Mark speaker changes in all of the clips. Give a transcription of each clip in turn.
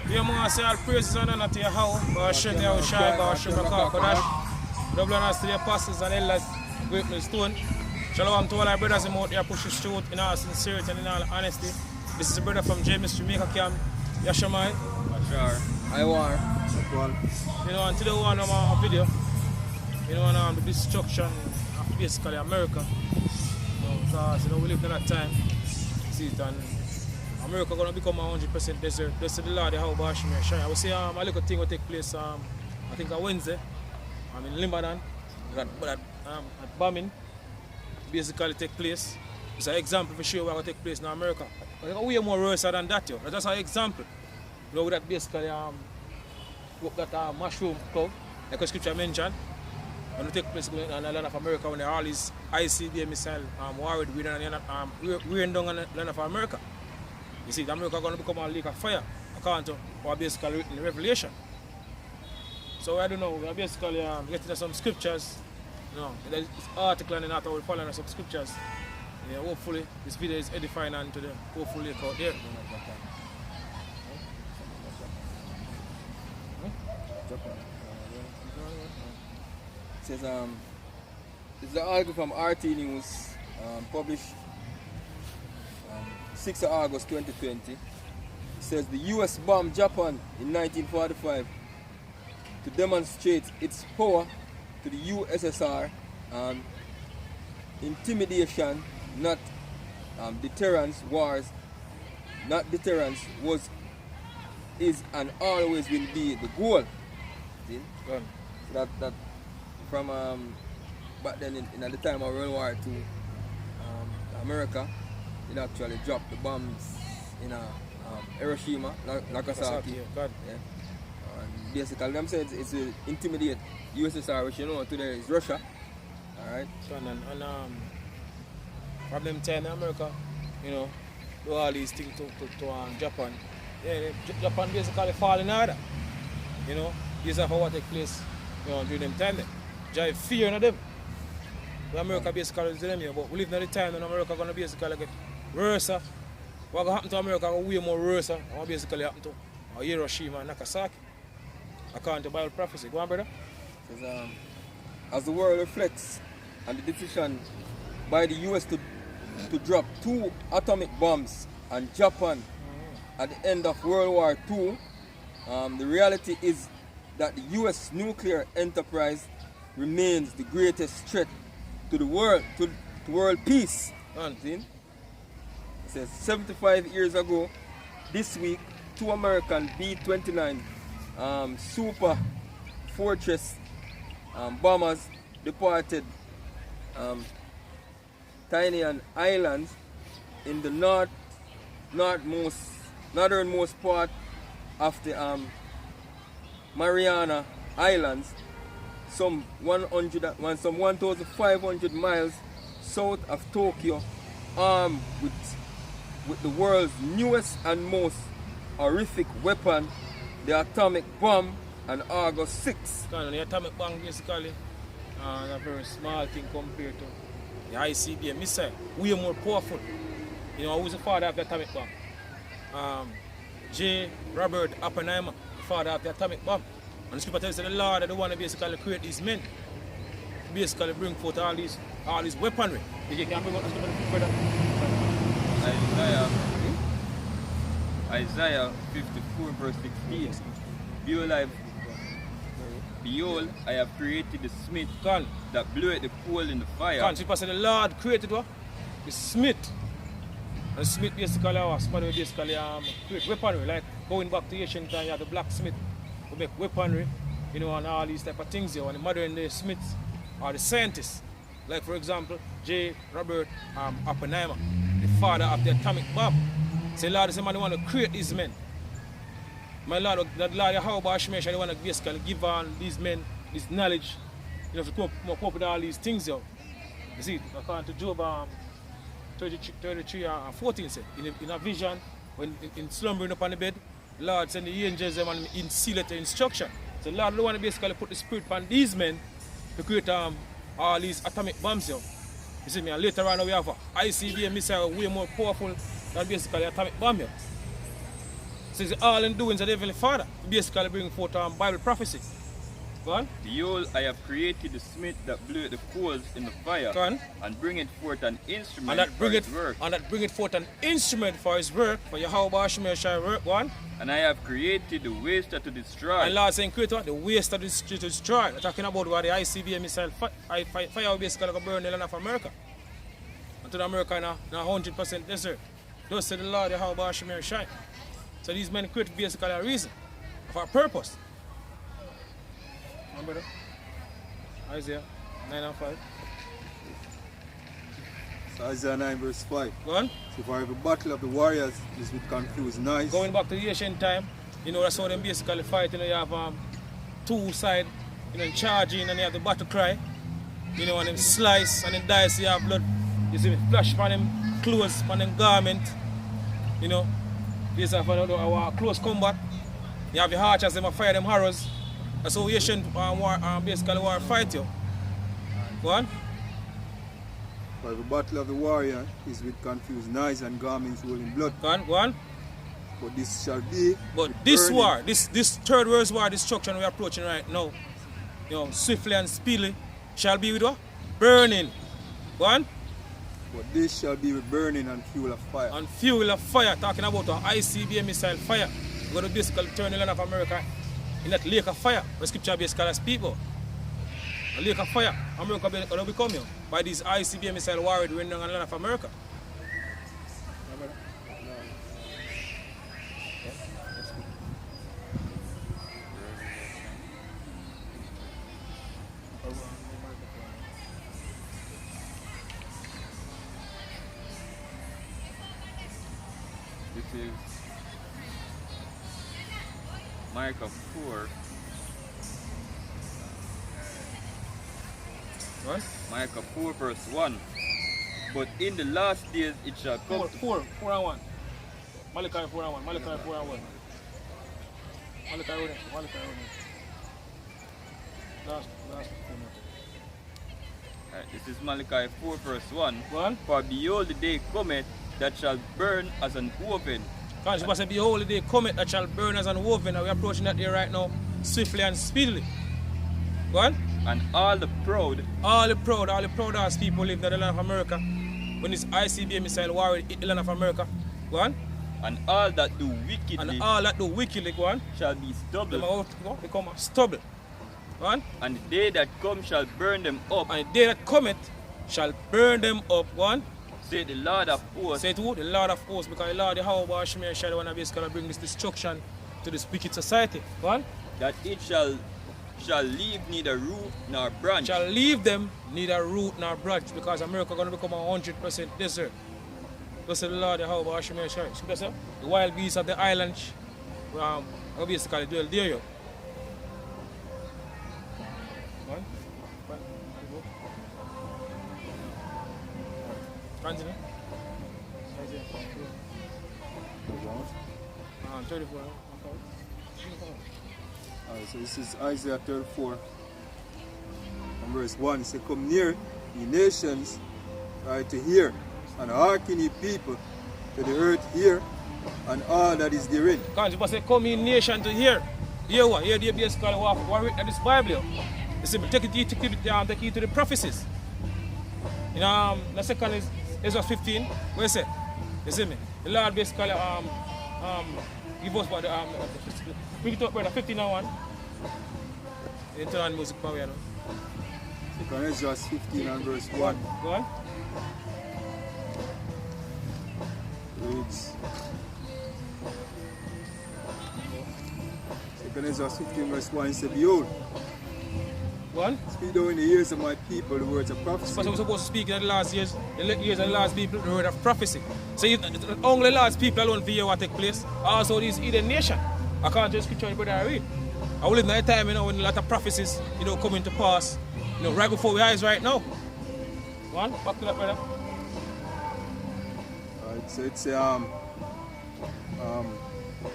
Speaker 1: Yeah, man, say all praises and honor to your how, Bashim Yahushai, Bashim Kodash, double honors to the apostles and elders, great millstone. Shalom to all our brothers out there pushing truth in all sincerity and in all honesty. This is a brother from James Jamaica Camp, Yashamai.
Speaker 2: Sure. I war.
Speaker 1: You know, and today we want a video, you know, the destruction of basically America. You know, because you know, we live in that time, see it, and America going to become 100% desert. Blessed the Lord, how Bashim Yashai. I will say a little thing will take place, I think on Wednesday. I'm in Lebanon, that bombing basically take place. It's an example for sure what will take place in America. It's way more worse than that, yo. That's just an example. You know, that basically that mushroom cloud, like the scripture mentioned, when it take place in the land of America when there are all these ICBM missile warred wearing down on the land of America. You see, America going to become a lake of fire, according to what basically written in Revelation. So I don't know, we're basically getting some scriptures. You know, this article and after we're following some scriptures. Yeah, hopefully this video is edifying and to the hopeful lake out there.
Speaker 2: It says this is an article from RT News, published 6th of August 2020. It says the US bombed Japan in 1945 to demonstrate its power to the USSR. Intimidation, not deterrence. Wars, not deterrence, is and always will be the goal. See? So that from back then in the time of World War II, America it actually dropped the bombs in Hiroshima, Nagasaki.
Speaker 1: Yeah.
Speaker 2: And basically, them say it's to intimidate USSR, which you know today is Russia. Alright?
Speaker 1: And problem time in America, you know, do all these things to Japan. Yeah, Japan basically fall in order. You know, these are what take place, you know, during them time. Drive fear in them. The America basically is them here, but we live in the time when America gonna basically get worse. What gonna happen to America gonna way more worse than what basically happened to Hiroshima and Nagasaki. According to Bible prophecy. Go on, brother.
Speaker 2: Says, as the world reflects on the decision by the US to drop 2 atomic bombs on Japan at the end of World War II, the reality is that the US nuclear enterprise remains the greatest threat to the world, to world peace. See? It says 75 years ago, this week, 2 American B-29 Super Fortress bombers departed Tinian Islands in the northernmost part of the Mariana Islands, some 1,500 miles south of Tokyo, armed with the world's newest and most horrific weapon, the atomic bomb, on August 6th.
Speaker 1: The atomic bomb basically a very small thing compared to the ICBM missile. Way more powerful. You know, who's the father of the atomic bomb? J. Robert Oppenheimer, the father of the atomic bomb. And the scripture tells us the Lord that they want to basically create these men to basically bring forth all these weaponry. You can bring out the scripture further.
Speaker 2: Isaiah 54 verse 16. Behold, I have created the smith that bloweth the coal in the fire.
Speaker 1: The scripture said the Lord created what? The smith. And the smith basically was somebody who basically create weaponry, like going back to ancient time, you have the blacksmith who make weaponry, you know, and all these type of things here. And the modern day smiths are the scientists. Like for example, J. Robert Oppenheimer, the father of the atomic bomb. Say, Lord, somebody want to create these men. My Lord, that Lord, how about Shmesh, they want to basically give on these men this knowledge, you know, to come up with all these things here. You see, according to Job 33 and 14, say, in a vision, when in slumbering upon the bed, Lord send the angels them and seal it to instruction. So Lord, they want to basically put the spirit upon these men to create all these atomic bombs here. You see me, and later on we have a ICBM missile way more powerful than basically atomic bomb here. says all in doings of the Heavenly Father. Basically bring forth Bible prophecy. Go on.
Speaker 3: Behold, I have created the smith that bloweth the coals in the fire,
Speaker 1: Go on.
Speaker 3: and bringeth forth an instrument
Speaker 1: And that
Speaker 3: for
Speaker 1: bring
Speaker 3: his
Speaker 1: it
Speaker 3: work.
Speaker 1: and that bring it forth an instrument for his work, for Yahweh Hashem shall work. Go on.
Speaker 3: And I have created the waster to destroy.
Speaker 1: And Lord saying create what? The waste of this to destroy. We're talking about what the ICBM missile fire basically going to burn the land of America. And to the America in a 100% desert. Thus said the Lord Yahweh Hashem shine. So these men create basically a reason, for a purpose. Come on, brother. Isaiah 9 and 5.
Speaker 4: So Isaiah 9 verse 5.
Speaker 1: Go on.
Speaker 4: So for every battle of the warriors is with confused noise.
Speaker 1: Going back to the ancient time, you know, that's how them basically fight. You know, you have two sides, you know, charging, and you have the battle cry. You know, and them slice and then dice, you have blood. You see me flash from them clothes, from them garment. You know, this is our close combat. You have your archers, them fire them arrows. That's how ancient war, basically war fight you. Go on.
Speaker 4: For every battle of the warrior is with confused noise and garments rolling blood.
Speaker 1: Go on, go on.
Speaker 4: But this shall be.
Speaker 1: But
Speaker 4: with
Speaker 1: this
Speaker 4: burning.
Speaker 1: war, this third world war destruction we're approaching right now, you know, swiftly and speedily, shall be with what? Burning. Go on.
Speaker 4: But this shall be with burning and fuel of fire.
Speaker 1: And fuel of fire, talking about an ICBM missile fire. We're going to basically turn the land of America in that lake of fire, where scripture basically speak about. A lake of fire. America going to become here by these ICBM missile warriors running on the land of America.
Speaker 3: This is Micah 4.
Speaker 1: What?
Speaker 3: Micah 4 verse 1. But in the last days it shall come.
Speaker 1: 4 and 1. Malachi 4 and 1. Malachi 4 and 1. Malachi 1. Malachi 1. Last
Speaker 3: This is Malachi 4 verse 1.
Speaker 1: 1.
Speaker 3: For behold, the day cometh that shall burn as an oven.
Speaker 1: Because you must say, behold, the day cometh that shall burn as an oven. And we're approaching that day right now, swiftly and speedily. Go on.
Speaker 3: And all the proud
Speaker 1: All the proud ass people live in the land of America. When this ICBM missile war hit the land of America. Go on.
Speaker 3: and all that do wickedly
Speaker 1: And all that do wickedly, go on.
Speaker 3: shall be
Speaker 1: Them
Speaker 3: stubble.
Speaker 1: out, become stubble. Go on.
Speaker 3: And the day that come shall burn them up,
Speaker 1: And the day that cometh shall burn them up. Go on.
Speaker 3: say the Lord of hosts.
Speaker 1: Say to who? The Lord of hosts, because the Lord, the Yahweh Shemir shall want to basically bring this destruction to this wicked society. Go on.
Speaker 3: That it shall leave neither root nor branch.
Speaker 1: Shall leave them neither root nor branch, because America going to become 100% desert. Thus the Lord, the Yahweh Shemir shall. See that, sir? The wild beasts of the islands will basically dwell there. Yo. Go on. Go on. Continue. 34.
Speaker 4: Alright, so this is Isaiah 34 and verse 1. It says, come near, ye nations, right, to hear, and hearken ye people, to the earth hear, and all that is therein.
Speaker 1: Because you must say, come in nation to hear. Hear what? Hear the basically what written in this Bible. You see, take it to the prophecies. You know, the second is Ezra 15. Where is it? You see me? The Lord basically give us what bring it up, brother, 15 and 1. You turn on music power, you know.
Speaker 4: Second Ezra 15 and verse 1.
Speaker 1: Go on.
Speaker 4: Reads. Second Ezra 15 verse 1. It says, behold,
Speaker 1: Go on.
Speaker 4: speak thou in the ears of my people the words of prophecy.
Speaker 1: But we're supposed to speak in the last years, the years of the last people, the word of prophecy. So only the last people alone for hear what take place. Also these hidden nation. I can't just scripture brother I read. I will live in a time, you know, when a lot of prophecies, you know, coming to pass, you know, right before our eyes right now. Go on, back to that, brother.
Speaker 4: Alright, so it's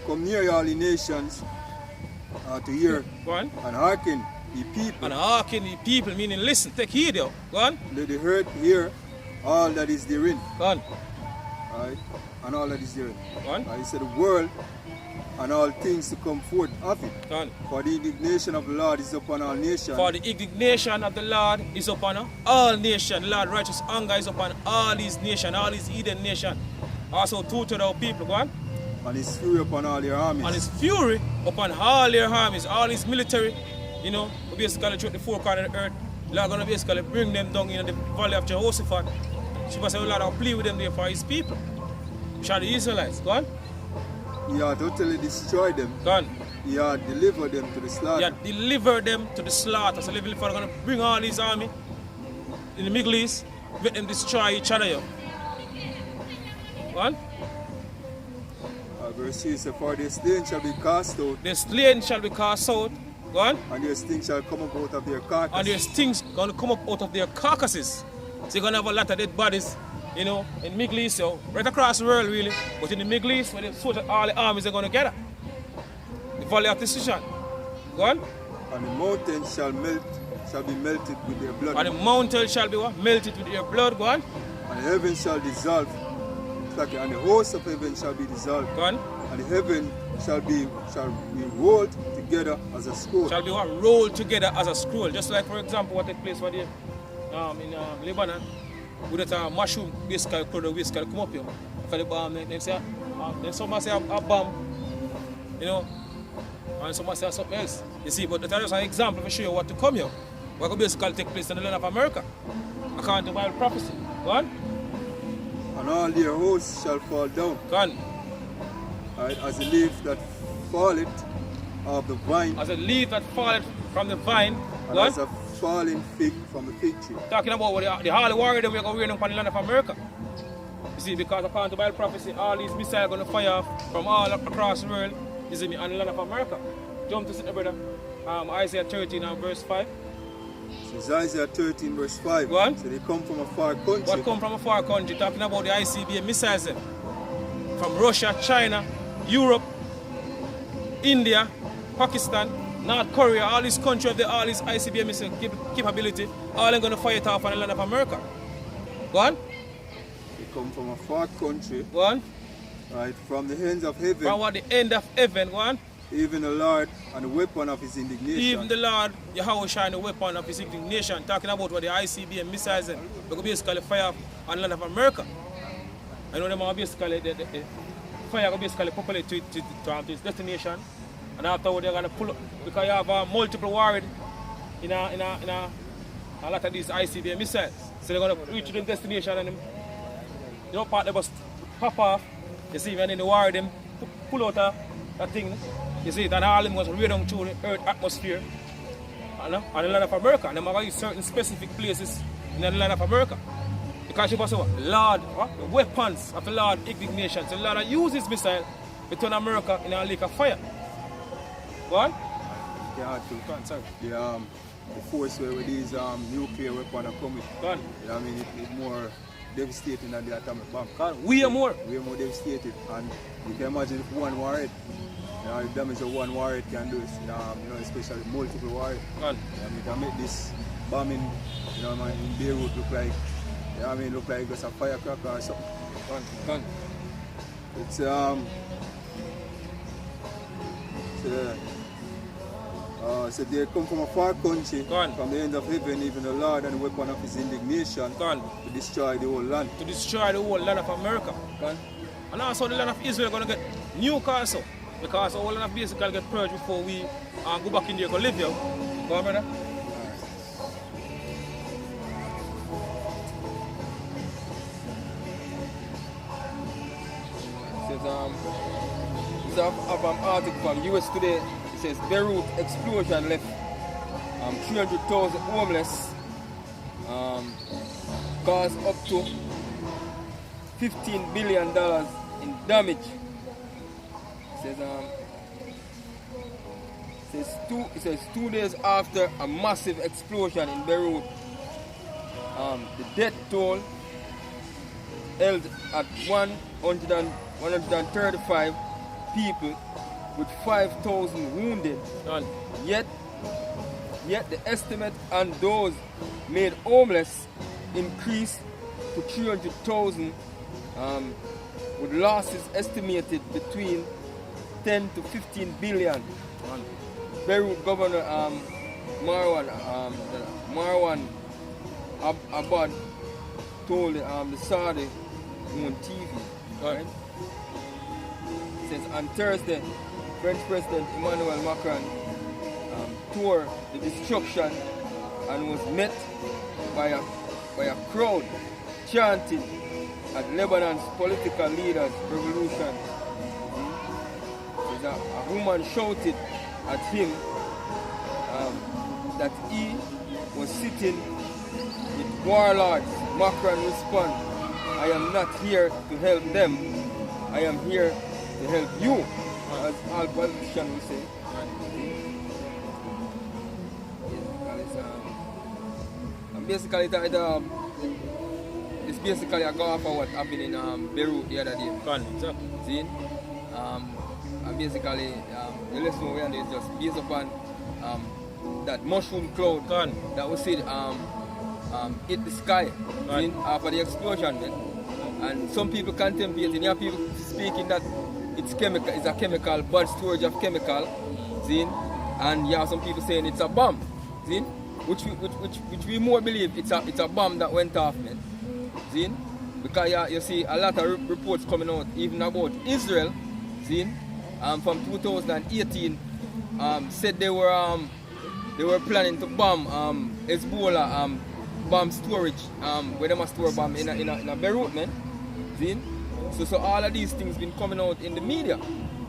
Speaker 4: come near ye all the nations to hear
Speaker 1: Go on.
Speaker 4: and hearken ye people.
Speaker 1: And hearken the people, meaning listen, take heed, yo. Go on.
Speaker 4: Let the earth hear all that is therein.
Speaker 1: Go on.
Speaker 4: Right? And all that is therein.
Speaker 1: Go on.
Speaker 4: He said the world and all things to come forth of it.
Speaker 1: Gone.
Speaker 4: For the indignation of the Lord is upon all nations.
Speaker 1: For the indignation of the Lord is upon all nations. The Lord righteous anger is upon all these nations, all these heathen nations. Also 2/3 of our people, go on.
Speaker 4: And his fury upon all your armies.
Speaker 1: And his fury upon all their armies, all his military, you know, basically through the four corners of the earth. The Lord gonna basically bring them down in the valley of Jehoshaphat. She was saying, Lord, I'll plead with them there for his people. Shall the Israelites, go on.
Speaker 4: He had totally destroyed them.
Speaker 1: Go on.
Speaker 4: He had delivered them to the slaughter.
Speaker 1: He had delivered them to the slaughter. So Heavenly Father gonna bring all these army in the Middle East, let them destroy each other. Go on.
Speaker 4: Verse 3 says, for their slain shall be cast out,
Speaker 1: The slain shall be cast out. Go on.
Speaker 4: and their sting shall come up out of their carcass.
Speaker 1: And their stings gonna come up out of their carcasses. So you're gonna have a lot of dead bodies, you know, in Middle East, so right across the world really. But in the Middle East, where all the armies are gonna gather. The valley of decision. Go on.
Speaker 4: And the mountains shall be melted with their blood.
Speaker 1: And the mountain shall be what? Melted with their blood. Go on.
Speaker 4: And the heaven shall dissolve. And the host of heaven shall be dissolved.
Speaker 1: Go on.
Speaker 4: And the heaven shall be rolled together as a scroll.
Speaker 1: Shall be what? Rolled together as a scroll. Just like, for example, what took place for the, in Lebanon, with that mushroom basically come up here. For the bomb, then say, then someone say a bomb, you know, and someone say something else. You see, but that is an example to show you what to come here. What could basically take place in the land of America, according to Bible prophecy. Go on.
Speaker 4: And all their hosts shall fall down.
Speaker 1: Go on.
Speaker 4: Right, as a leaf that falleth of the vine,
Speaker 1: As a leaf that falleth from the vine.
Speaker 4: and
Speaker 1: Go on.
Speaker 4: as a falling fig from the fig tree.
Speaker 1: Talking about what the holy warrior that we're going to wear upon the land of America. You see, because according to Bible prophecy, all these missiles are going to fire from all across the world, you see me, on the land of America. Jump to sit brother. Isaiah 13 and verse 5.
Speaker 4: So it's Isaiah 13 verse 5.
Speaker 1: Go on.
Speaker 4: So they come from a far country.
Speaker 1: What come from a far country, talking about the ICBM missiles them. From Russia, China, Europe, India, Pakistan, North Korea, all these countries have all these ICBM missile capability, all they're going to fire it off on the land of America. Go on.
Speaker 4: They come from a far country,
Speaker 1: Go on.
Speaker 4: right, from the ends of heaven,
Speaker 1: From what the end of heaven, go on.
Speaker 4: even the Lord and the weapon of his indignation.
Speaker 1: Even the Lord, Yahweh shine the weapon of his indignation, talking about what the ICBM missiles and they could basically fire on the land of America. I know them are basically the fire will basically populate to its destination, and afterward they're gonna pull up because you have multiple warhead in a lot of these ICBM missiles. So they're gonna reach the destination and you know part they must pop off. You see, and then the warhead them pull out that thing. You see, and all them was way down through the earth atmosphere. And the land of America. And they are in certain specific places in the land of America. Because you must say, Lord, the weapons of the Lord indignation. So the Lord uses missile to turn America in a lake of fire. Go on?
Speaker 4: Yeah,
Speaker 1: Go on, sorry.
Speaker 4: the force where these nuclear weapons are coming.
Speaker 1: Go on.
Speaker 4: You know what I mean? It's more devastating than the atomic bomb.
Speaker 1: Go on. We are more.
Speaker 4: Way more devastating. And you can imagine if one warhead, you know, the damage of one warhead can do is, you know, especially multiple warhead.
Speaker 1: Go on.
Speaker 4: I mean, can make this bombing, you know, man, in Beirut look like, you know, I mean, look like it's a firecracker or something.
Speaker 1: Go on. Go on.
Speaker 4: It's so they come from a far country,
Speaker 1: Go on.
Speaker 4: from the end of heaven, even the Lord and the weapon of his indignation
Speaker 1: Go on.
Speaker 4: to destroy the whole land.
Speaker 1: To destroy the whole land of America. Go on. And also the land of Israel going to get nuke also. Because the whole land of Israel going to get purged before we go back in there to live here. Go on, brother.
Speaker 2: It's an article from US Today. It says Beirut explosion left 300,000 homeless, caused up to $15 billion in damage. It says 2 days after a massive explosion in Beirut, the death toll held at 135 people with 5,000 wounded.
Speaker 1: Go on.
Speaker 2: Yet the estimate on those made homeless increased to 300,000, with losses estimated between 10 to 15 billion. Beirut Governor Marwan Abad told the Saudi on TV, right? Says on Thursday, French President Emmanuel Macron toured the destruction and was met by a crowd chanting at Lebanon's political leader's revolution. Says a woman shouted at him that he was sitting with warlords. Macron responded, "I am not here to help them, I am here to help you," as all politicians will say. And basically, it's basically a go off of what happened in Beirut the other day. See? And basically, the lesson we are is just based upon that mushroom cloud that we see hit the sky after the explosion, man. And some people contemplate, and you have people speaking that it's a chemical, bad storage of chemical, see? And you have some people saying it's a bomb, see? Which we more believe it's a bomb that went off, man. See? Because you see a lot of reports coming out even about Israel, see? From 2018, said they were planning to bomb Hezbollah bomb storage, where they must store a bomb in a Beirut, man. See? So all of these things been coming out in the media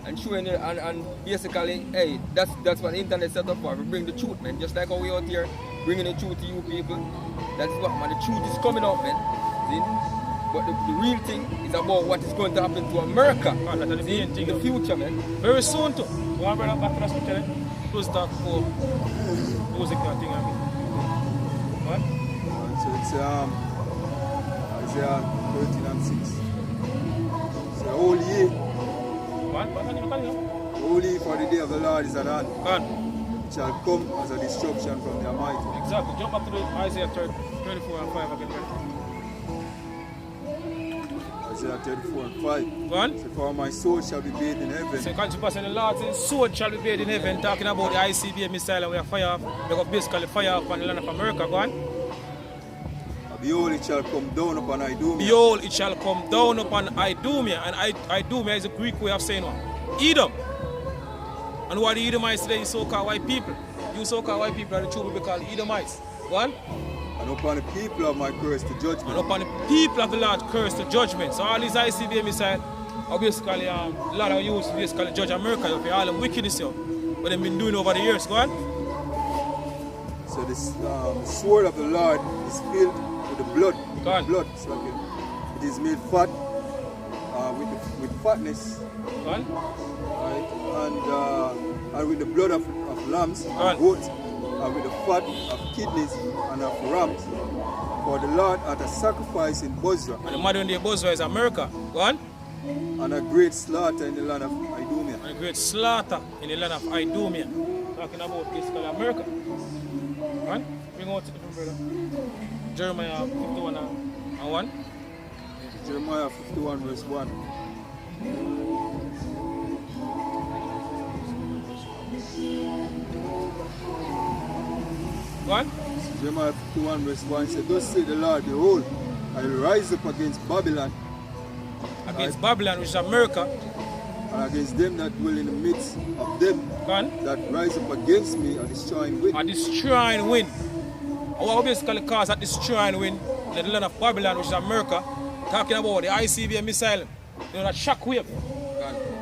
Speaker 2: and showing it, and basically, hey, that's what the internet set up for. We bring the truth, man. Just like how we out here bringing the truth to you people. That's what, man. The truth is coming out, man. See? But the real thing is about what is going to happen to America in the future, man.
Speaker 1: Very soon too. We want to bring up back to the scripture. Close talk for music and thing. What?
Speaker 4: So it's Isaiah 13 and 6. It's a holy year.
Speaker 1: What?
Speaker 4: Holy for the day of the Lord is at hand. It shall come as a destruction from the Almighty.
Speaker 1: Exactly. Jump back to the Isaiah 34 and 5 again.
Speaker 4: Isaiah 34 and 5.
Speaker 1: Go on.
Speaker 4: So for my soul shall be bathed in heaven.
Speaker 1: So can't you pass in the Lord's sword shall be bathed in heaven, talking about the ICBM missile and we are fire off. Because basically fire off on the land of America. Go on.
Speaker 4: Behold, it shall come down upon Idumea.
Speaker 1: Behold, it shall come down upon Idumea. And Idumea is a Greek way of saying what? Edom. And what the Edomites today is so-called white people. You so-called white people are the true people called Edomites. Go on.
Speaker 4: And upon the people of my curse to judgment.
Speaker 1: And upon the people of the Lord curse to judgment. So all these ICBM missiles are basically a lot of use to basically judge America for all the wickedness what they've been doing over the years. Go on.
Speaker 4: So this the sword of the Lord is filled with the blood.
Speaker 1: Go on.
Speaker 4: Blood. So it is made fat with fatness.
Speaker 1: Go on.
Speaker 4: Right? And with the blood of lambs and goats, and with the fat of kidneys and of rams. For the Lord at a sacrifice in Bozrah.
Speaker 1: And the modern day Bozrah is America. Go on.
Speaker 4: And a great slaughter in the land of Idumea.
Speaker 1: And a great slaughter in the land of Idumea. Talking about basically America. Go on. Bring out the different brother. Jeremiah 51 and 1.
Speaker 4: Jeremiah 51 verse 1.
Speaker 1: Go on.
Speaker 4: Jeremiah 51 verse 1 said, "Thus say the Lord, behold, I will rise up against Babylon."
Speaker 1: Against Babylon, which is America.
Speaker 4: And against them that dwell in the midst of them that rise up against me, a destroying wind.
Speaker 1: A destroying wind. What basically cause a destroying wind in the land of Babylon, which is America, talking about the ICBM missile, you know, that shock wave.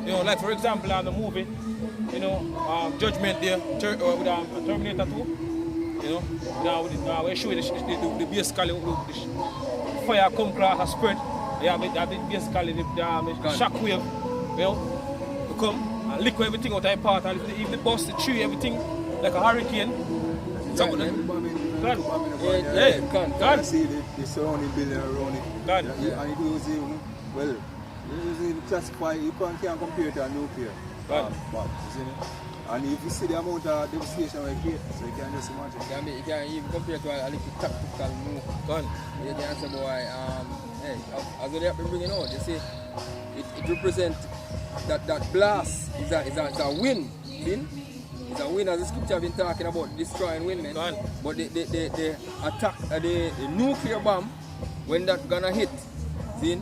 Speaker 1: You know, like for example, on the movie, you know, Judgment Day with Terminator 2. You know, now we show the basically the fire come across a spread. Yeah, basically the shock wave, you know, to come and liquid everything out of the part, and if they bust the tree, everything like a hurricane.
Speaker 4: Can't see the surrounding building around it. And it was well, it was classified. You can't compare it to a nuclear bomb, isn't it? And if you see the amount of devastation we create, so you can just imagine.
Speaker 2: You can even compare to a little tactical move. You can say, boy, hey, as they have been bringing out, you see, it represents that blast is a win. See? It's a win, as the scripture have been talking about, destroying wind, man. But the attack, the nuclear bomb, when that gonna hit, see,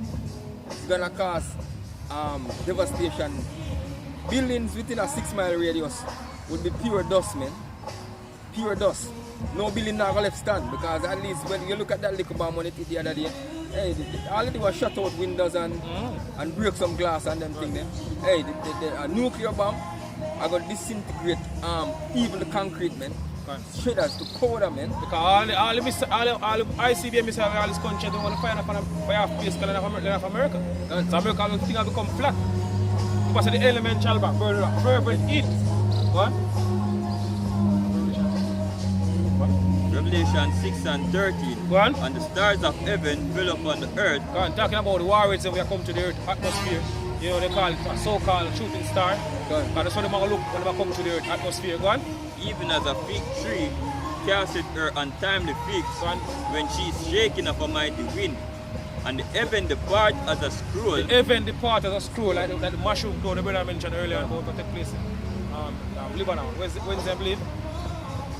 Speaker 2: it's gonna cause devastation. Buildings within a 6-mile radius would be pure dust, man. Pure dust. No building now left stand, because at least when you look at that little bomb when it hit the other day, hey, all it did was shut out windows and break some glass and them thing there. Hey, a nuclear bomb, I got disintegrate even the concrete, man. Shredders to powder, man.
Speaker 1: Because all the ICBM missiles all this country don't want to fire off place of America. So America will think become flat. Because of the elemental back, burn up, fervent heat. What?
Speaker 3: Revelation 6 and 13.
Speaker 1: Go on.
Speaker 3: And the stars of heaven fell upon the earth.
Speaker 1: Go on, talking about the warheads that we have come to the earth atmosphere. You know, they call it a so-called shooting star. Because that's what they look when they come to the earth atmosphere. Go on.
Speaker 3: Even as a fig tree casteth her untimely figs, when she is shaken of a mighty wind. And the heaven depart as a scroll.
Speaker 1: The heaven depart as a scroll, like the mushroom cloud the brother mentioned earlier about what take place in Lebanon. When's I believe?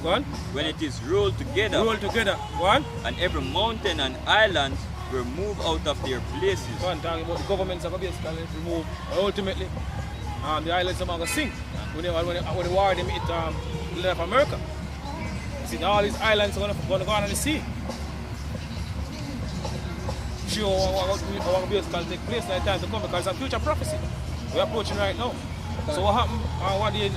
Speaker 1: Go on.
Speaker 3: When it is rolled together.
Speaker 1: Rolled together. Go on.
Speaker 3: And every mountain and island were moved out of their places.
Speaker 1: Go on, talking about the governments have basically removed. Ultimately, the islands are going to sink. When the war they meet the of America. You see, all these islands are going to go on the sea. Sure, what basically take place in time to come, because it's a future prophecy. We're approaching right now. So what happened? What in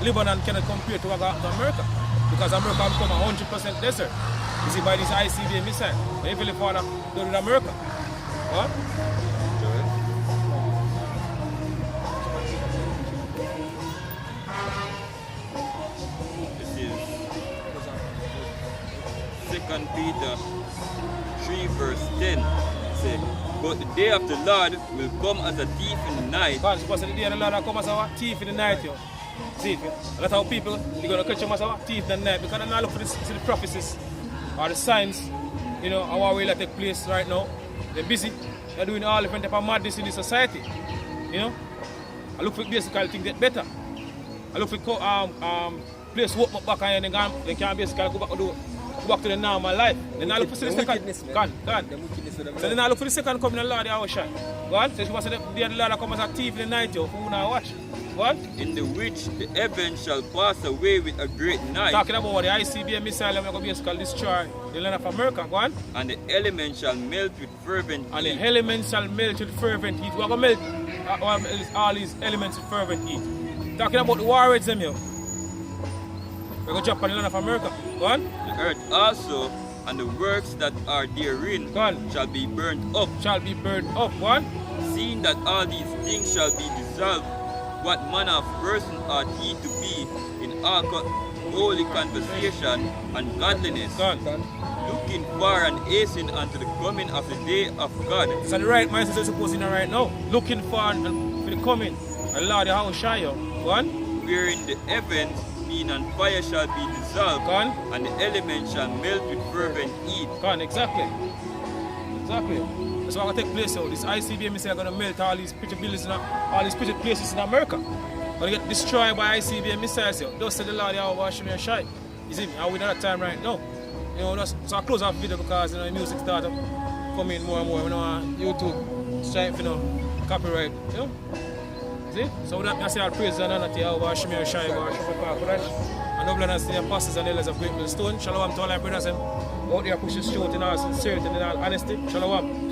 Speaker 1: Lebanon cannot compare to America, because America has become 100% desert. You see, by this ICBM missile, the heavily further done with America. What?
Speaker 3: This is 2 Peter 3 verse 10. Say, but the day of the Lord will come as a thief in the night.
Speaker 1: God, suppose the day of the Lord will come as a thief in the night, yo. See, a lot of people, they're going to catch them as a thief in the night, because they're not looking for the prophecies or the signs, you know, our way that take place right now. They're busy, they're doing all different type of madness in the society, you know. I look for basically things get better. I look for place work back and they can basically go back to the normal life. Then I look for the second. So then I look for the second coming of the Lord, our shot. Go on. So she was the day of the Lord that comes as a thief in the night, yo. Who now watch? Go on.
Speaker 3: In the which the heavens shall pass away with a great night.
Speaker 1: Talking about the ICBM missile that will basically destroy the land of America. Go on.
Speaker 3: And the elements shall melt with fervent heat.
Speaker 1: And the elements shall melt with fervent heat. We're going to melt all these elements with fervent heat. Talking about the warheads, them, yo. We're going to drop on the land of America. Go on.
Speaker 3: The earth also and the works that are therein shall be burnt up.
Speaker 1: Shall be burnt up. What?
Speaker 3: Seeing that all these things shall be dissolved, what manner of person ought he to be in all holy conversation and godliness, looking far and hastening unto the coming of the day of God.
Speaker 1: So the right mindset is supposed to be right now, looking far for the coming. And Lord, how shall you? One.
Speaker 3: Wherein the heavens being on fire shall be dissolved, and the elements shall melt with fervent heat.
Speaker 1: Exactly. That's what will take place now. This ICBM is going to melt all these pretty buildings, all these pretty places in America. Going to get destroyed by ICBM missiles. Thus said the Lord, wash me and shy. You see me? Are we not at time right now? You know, so I close off the video because the music started coming more and more. You know, YouTube strive for copyright. You know? See? So with that, I say all praise and honor to Yahweh, Shemi and Shai, and noble and the apostles and elders of Great Millstone. Shalom to all our brothers and out there pushing straight in all sincerity and in all honesty. Shalom.